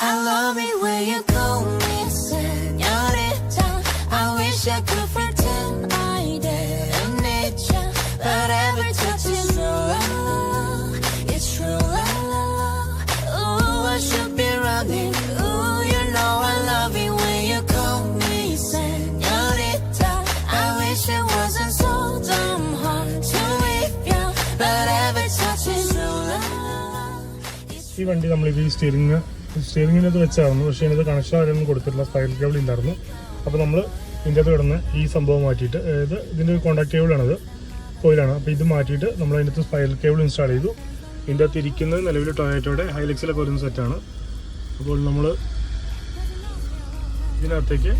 I love it when you call me señorita. I wish I could pretend I didn't need you, but every touch is true. It's true. Ooh, I should be running. Ooh, you know I love it when you call me señorita. I wish it wasn't so damn hard to leave you, but every touch is true. ഈ വണ്ടി നമ്മൾ ഈ സ്റ്റിയറിങ്ങിനകത്ത് വെച്ചായിരുന്നു, പക്ഷേ ഇതിനകത്ത് connection ആരൊന്നും കൊടുത്തിട്ടില്ല, spiral cable ഉണ്ടായിരുന്നു. അപ്പോൾ നമ്മൾ ഇതിൻ്റെ അകത്ത് കിടന്ന് ഈ സംഭവം മാറ്റിയിട്ട്, അതായത് ഇതിൻ്റെ കോൺടാക്ട് കേബിളാണത്, കോയിലാണ്. അപ്പോൾ ഇത് മാറ്റിയിട്ട് നമ്മൾ അതിനകത്ത് സ്പൈറൽ കേബിൾ ഇൻസ്റ്റാൾ ചെയ്തു. ഇതിൻ്റെ അകത്ത് ഇരിക്കുന്നത് നിലവിൽ ടൊയോട്ടയുടെ ഹൈലക്സിലൊക്കെ വരുന്ന സെറ്റാണ്. അപ്പോൾ നമ്മൾ ഇതിനകത്തേക്ക്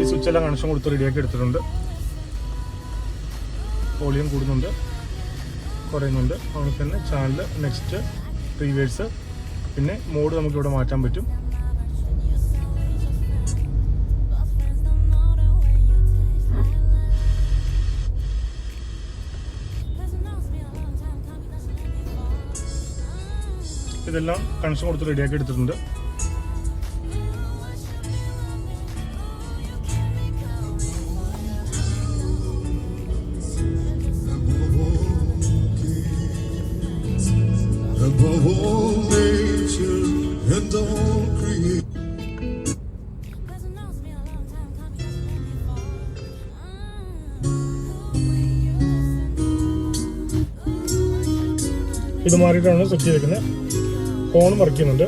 ഈ സ്വിച്ചെല്ലാം കണക്ഷൻ കൊടുത്ത് റെഡിയാക്കി എടുത്തിട്ടുണ്ട്. വോളിയം കൂടുന്നുണ്ട്, കുറയുന്നുണ്ട്. അതുകൊണ്ട് തന്നെ ചാനൽ, നെക്സ്റ്റ്, റിവേഴ്സ്, പിന്നെ മോഡ് നമുക്കിവിടെ മാറ്റാൻ പറ്റും. ഇതെല്ലാം കണക്ഷൻ കൊടുത്ത് റെഡിയാക്കി എടുത്തിട്ടുണ്ട്. ഇത് മാറിയിട്ടാണ് സെറ്റ് ചെയ്തേക്കുന്നത്. ഫോൺ വർക്ക് ചെയ്യുന്നുണ്ട്.